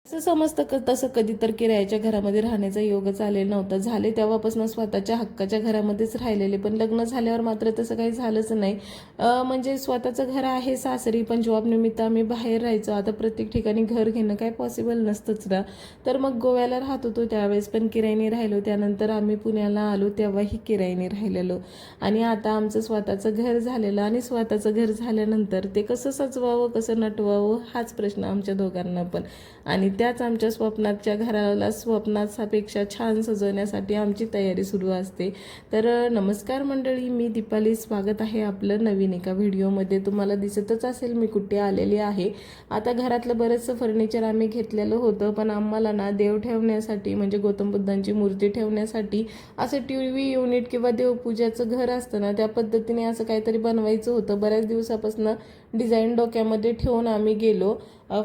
असं समजतं तसं कधी तर किरायाच्या घरामध्ये राहण्याचा योगच आलेला नव्हता. झाले तेव्हापासून स्वतःच्या हक्काच्या घरामध्येच राहिलेले, पण लग्न झाल्यावर मात्र तसं काही झालंच नाही. म्हणजे स्वतःचं घर आहे सासरी, पण जॉब निमित्त आम्ही बाहेर राहायचो. आता प्रत्येक ठिकाणी घर घेणं काय पॉसिबल नसतंच ना. तर मग गोव्याला राहत होतो त्यावेळेस पण किरायाने राहिलो. त्यानंतर आम्ही पुण्याला आलो तेव्हाही किरायाने राहिलेलो. आणि आता आमचं स्वतःचं घर झालेलं, आणि स्वतःचं घर झाल्यानंतर ते कसं सजवावं, कसं नटवावं हाच प्रश्न आमच्या दोघांना पण. आणि त्याच आमच्या स्वप्नाच्या घराला स्वप्नापेक्षा छान सजवण्यासाठी आमची तयारी सुरू असते. तर नमस्कार मंडळी, मी दीपाली. स्वागत आहे आपलं नवीन एका व्हिडिओमध्ये. तुम्हाला दिसतच असेल मी कुठे आलेली आहे. आता घरातलं बरंचसं फर्निचर आम्ही घेतलेलं होतं, पण आम्हाला ना देव ठेवण्यासाठी म्हणजे गौतम बुद्धांची मूर्ती ठेवण्यासाठी असं टीव्ही युनिट किंवा देवपूजाचं घर असतं ना, त्या पद्धतीने असं काहीतरी बनवायचं होतं. बऱ्याच दिवसापासून डिझाईन डोक्यामध्ये ठेवून आम्ही गेलो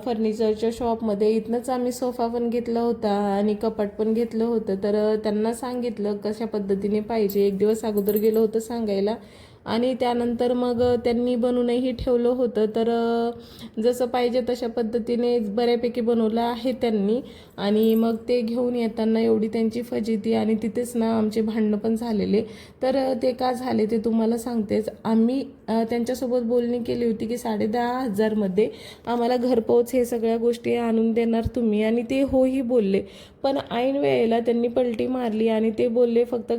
फर्निचरच्या शॉपमध्ये. इथनंच आम्ही सोफा पण घेतला होता आणि कपाट पण घेतलं होतं. तर त्यांना सांगितलं कशा पद्धतीने पाहिजे. एक दिवस अगोदर गेलो होतं सांगायला, आणि त्यानंतर मग त्यांनी बनवूनही ठेवलं होतं. तर जसं पाहिजे तशा पद्धतीने बऱ्यापैकी बनवलं आहे त्यांनी. आणि मग ते घेऊन येताना एवढी त्यांची फजिती, आणि तिथेच ना आमचे भांडणं पण झालेले. तर ते का झाले ते तुम्हाला सांगतेच. आम्ही त्यांच्यासोबत बोलणी केली होती की 10,500मध्ये आम्हाला घरपोच हे सगळ्या गोष्टी आणून देणार तुम्ही, आणि ते होही बोलले. पण ऐन वेळेला त्यांनी पलटी मारली आणि ते बोलले फक्त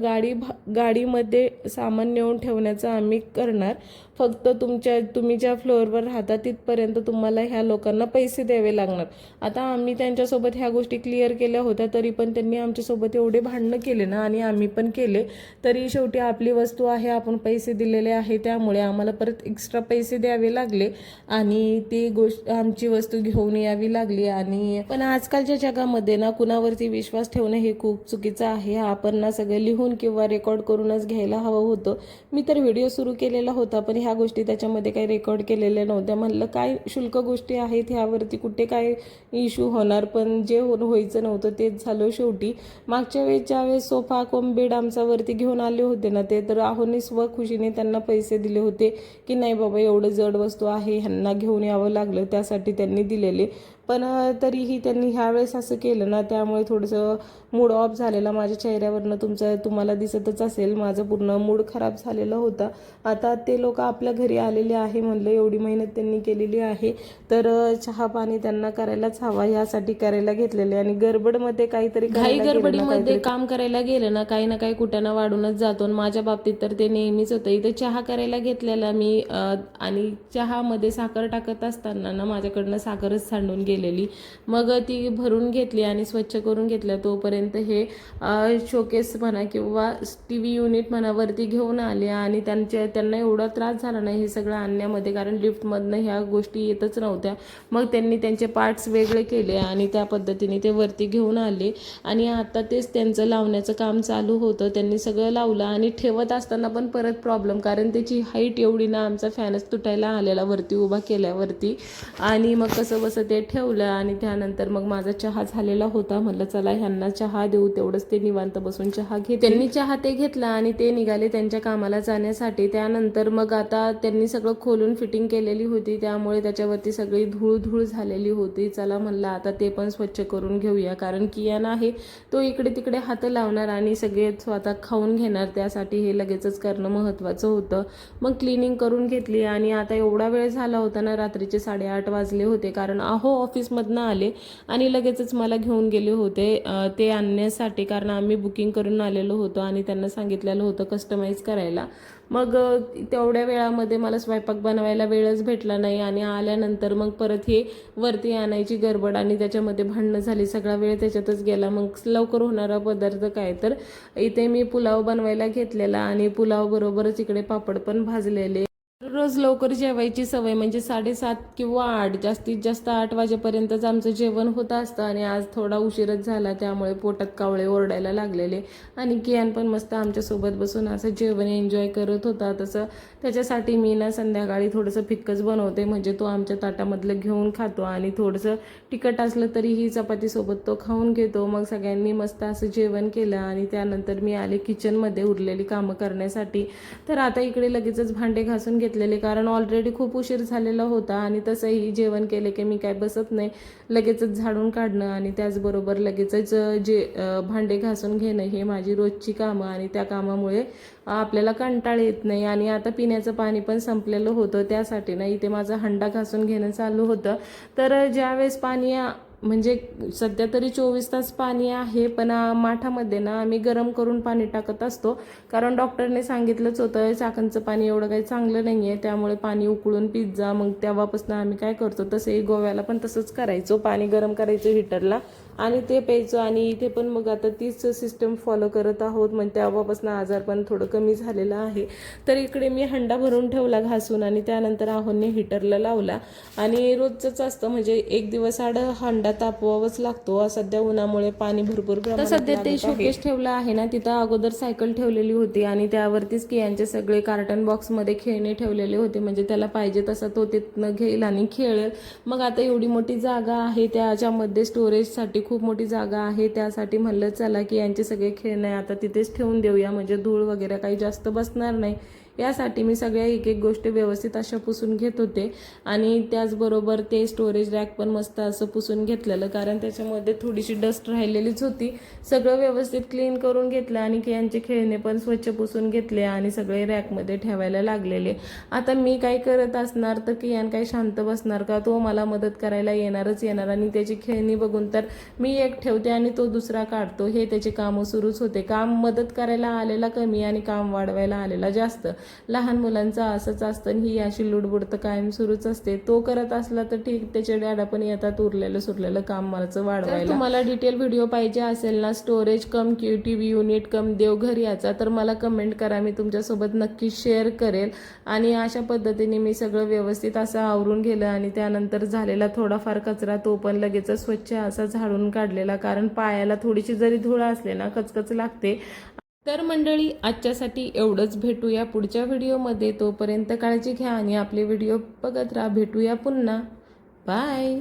गाडीमध्ये सामान नेऊन ठेवण्याचं आम्ही करणार, फक्त तुम्ही ज्या फ्लोअरवर राहता तिथपर्यंत तुम्हाला ह्या लोकांना पैसे द्यावे लागणार. आता आम्ही त्यांच्यासोबत ह्या गोष्टी क्लिअर केल्या होत्या, तरी पण त्यांनी आमच्यासोबत एवढे भांडणं केले ना, आणि आम्ही पण केले. तरी शेवटी आपली वस्तू आहे, आपण पैसे दिलेले आहे, त्यामुळे आम्हाला परत एक्स्ट्रा पैसे द्यावे लागले आणि ती गोष्ट आमची वस्तू घेऊन यावी लागली. आणि पण आजकालच्या जगामध्ये ना कुणावरती विश्वास ठेवणं हे खूप चुकीचं आहे. आपण ना सगळं लिहून किंवा रेकॉर्ड करूनच घ्यायला हवं होतं. मी तर व्हिडिओ सुरू केलेला होता, पण ह्या गोष्टी त्याच्यामध्ये काही रेकॉर्ड केलेल्या नव्हत्या. म्हणलं काय शुल्क गोष्टी आहेत ह्यावरती कुठे काय इश्यू होणार, पण जे व्हायचं नव्हतं तेच झालं शेवटी. मागच्या वेळेस ज्यावेळेस सोफा बेड आमच्यावरती घेऊन आले होते ना, ते तर आहोनी स्वखुशीने त्यांना पैसे दिले होते की नाही बाबा एवढं जड वस्तू आहे ह्यांना घेऊन यावं लागलं, त्यासाठी त्यांनी दिलेले. पण तरीही त्यांनी ह्यावेळेस असं केलं ना, त्यामुळे थोडंसं मूड ऑफ झालेला माझ्या चेहऱ्यावरनं. तुम्हाला दिसतच असेल माझं पूर्ण मूड खराब झालेला होता. आता ते लोक आपल्या घरी आलेले आहे, म्हणलं एवढी मेहनत त्यांनी केलेली आहे तर चहा पाणी त्यांना करायलाच हवा, यासाठी करायला घेतलेले. आणि गडबडमध्ये काहीतरी घाई गडबडीमध्ये काम करायला गेलं ना, काही ना काही कुठ्याना वाढूनच जातो. माझ्या बाबतीत तर ते नेहमीच होतं. इथे चहा करायला घेतलेला मी, आणि चहामध्ये साखर टाकत असताना ना माझ्याकडनं साखरच सांडून गेलेली. मग ती भरून घेतली आणि स्वच्छ करून घेतल्या. तोपर्यंत हे शोकेस म्हणा किंवा टीव्ही युनिट म्हणा वरती घेऊन आले, आणि त्यांना एवढा त्रास झाला नाही हे सगळं आणण्यामध्ये, कारण लिफ्टमधनं ह्या गोष्टी येतच नव्हत्या. मग त्यांनी त्यांचे पार्ट्स वेगळे केले आणि त्या पद्धतीने ते वरती घेऊन आले. आणि आता तेच त्यांचं लावण्याचं काम चालू होतं. त्यांनी सगळं लावलं आणि ठेवत असताना पण परत प्रॉब्लेम, कारण त्याची हाईट एवढी ना, आमचा फॅनच तुटायला आलेला वरती उभा केल्यावरती. आणि मग कसं बसं ते ठेवलं. आणि त्यानंतर मग माझा चहा झालेला होता. म्हटलं चला ह्यांना चहा देऊ, तेवढंच ते निवांत बसून चहा घेत. त्यांनी चहा ते घेतला आणि ते निघाले त्यांच्या कामाला जाण्यासाठी. त्यानंतर मग आता त्यांनी सगळं खोलून फिटिंग केलेली होती, त्यामुळे त्याच्यावरती सगळी धूळ झालेली होती. चला म्हणलं आता ते पण स्वच्छ करून घेऊया, कारण कियान आहे तो इकडे तिकडे हात लावणार आणि सगळे स्वतः खाऊन घेणार, त्यासाठी हे लगेचच करणं महत्त्वाचं होतं. मग क्लिनिंग करून घेतली. आणि आता एवढा वेळ झाला होता ना, रात्रीचे 8:30 वाजले होते, कारण ऑफिसमधनं आले आणि लगेचच मला घेऊन गेले होते ते आणण्यासाठी, कारण आम्ही बुकिंग करून आलेलो होतो आणि त्यांना सांगितलेलं होतं कस्टमाइज करायला. मग तेवढ्या वेळामध्ये मला स्वयंपाक बनवायला वेळच भेटला नाही. आणि आल्यानंतर मग परत हे वरती आणायची गडबड आणि त्याच्यामध्ये भांडणं झाली, सगळा वेळ त्याच्यातच गेला. मग लवकर होणारा पदार्थ काय, तर इथे मी पुलाव बनवायला घेतलेला आणि पुलाव बरोबरच इकडे पापड पण भाजलेले. रोज लवकर जेवायची सवय, म्हणजे 7:30 किंवा 8, जास्तीत जास्त 8 वाजेपर्यंतच आमचं जेवण होतं असतं. आणि आज थोडा उशीरच झाला, त्यामुळे पोटात कावळे ओरडायला लागलेले. आणि कियान पण मस्त आमच्यासोबत बसून असं जेवण एन्जॉय करत होता. तसं त्याच्यासाठी मी ना संध्याकाळी थोडंसं फिक्कच बनवते, म्हणजे तो आमच्या ताटामधलं घेऊन खातो आणि थोडंसं तिखट असलं तरीही चपातीसोबत तो खाऊन घेतो. मग सगळ्यांनी मस्त असं जेवण केलं आणि त्यानंतर मी आले किचनमध्ये उरलेली कामं करण्यासाठी. तर आता इकडे लगेचच भांडे घासून घेतलेले घेतलेले, कारण ऑलरेडी खूप उशीर झालेला होता. आणि तसंही जेवण केले की मी काय बसत नाही, लगेचच झाडून काढणं आणि त्याचबरोबर लगेचच जे भांडे घासून घेणं हे माझी रोजची कामं, आणि त्या कामामुळे आपल्याला कंटाळ येत नाही. आणि आता पिण्याचं पाणी पण संपलेलं होतं, त्यासाठी ना इथे माझं हंडा घासून घेणं चालू होतं. तर ज्यावेळेस पाणी म्हणजे सध्या तरी 24 तास पाणी आहे, पण माठामध्ये ना आम्ही गरम करून पाणी टाकत असतो, कारण डॉक्टरने सांगितलंच होतं चाकणचं पाणी एवढं काही चांगलं नाही आहे, त्यामुळे पाणी उकळून पित जा. मग तेव्हापासून आम्ही काय करतो, तसंही गोव्याला पण तसंच करायचो, पाणी गरम करायचं हिटरला आणि ते प्यायचो. आणि इथे पण मग आता तीच सिस्टम फॉलो करत आहोत, मग तेव्हापासून आजार पण थोडं कमी झालेलं आहे. तर इकडे मी हंडा भरून ठेवला घासून, आणि त्यानंतर आहोंनी हिटरला लावला. आणि रोजच असतं, म्हणजे एक दिवस आड हंडा तापवावाच लागतो. सध्या उन्हामुळे पाणी भरपूर प्रमाणात सध्या ते शोकेस ठेवलं आहे ना, तिथं अगोदर सायकल ठेवलेली होती आणि त्यावरतीच कियांचे सगळे कार्टन बॉक्समध्ये खेळणे ठेवलेले होते, म्हणजे त्याला पाहिजे तसं तो तिथनं घेईल आणि खेळेल. मग आता एवढी मोठी जागा आहे, त्याच्यामध्ये स्टोरेजसाठी खूप मोठी जागा आहे, त्यासाठी म्हणलं चला की यांचे सगळे खेळणे आता तिथेच ठेवून देऊया, म्हणजे धूळ वगैरे काही जास्त बसणार नाही. यासाठी मी सगळ्या एक एक गोष्टी व्यवस्थित अशा पुसून घेत होते. आणि त्याचबरोबर ते स्टोरेज रॅक पण मस्त असं पुसून घेतलेलं, कारण त्याच्यामध्ये थोडीशी डस्ट राहिलेलीच होती. सगळं व्यवस्थित क्लीन करून घेतलं आणि यांचे खेळणे पण स्वच्छ पुसून घेतले आणि सगळे रॅकमध्ये ठेवायला लागलेले. आता मी काय करत असणार तर कियान काही शांत बसणार का, तो मला मदत करायला येणारच येणार. आणि त्याची खेळणी बघून तर मी एक ठेवते आणि तो दुसरा काढतो, हे त्याचे कामं सुरूच होते. काम मदत करायला आलेला कमी आणि काम वाढवायला आलेला जास्त. लहान मुलांचं असंच असतं, ही अशी लुडबुड तर कायम सुरूच असते. तो करत असला तर ठीक, त्याचे डॅडा पण येतात उरलेलं सुरलेलं काम मला वाढवायला. तुम्हाला डिटेल व्हिडिओ पाहिजे असेल ना, स्टोरेज कम टीव्ही युनिट कम देवघर याचा, तर मला कमेंट करा, मी तुमच्यासोबत नक्की शेअर करेल. आणि अशा पद्धतीने मी सगळं व्यवस्थित असं आवरून गेलं आणि त्यानंतर झालेला थोडाफार कचरा तो पण लगेच स्वच्छ असा झाडून काढलेला, कारण पायाला थोडीशी जरी धूळ असले ना कचकच लागते. तर मंडळी, आजच्यासाठी एवढंच. भेटूया पुढच्या व्हिडिओमध्ये, तोपर्यंत काळजी घ्या आणि आपले व्हिडिओ बघत राहा. भेटूया पुन्हा. बाय.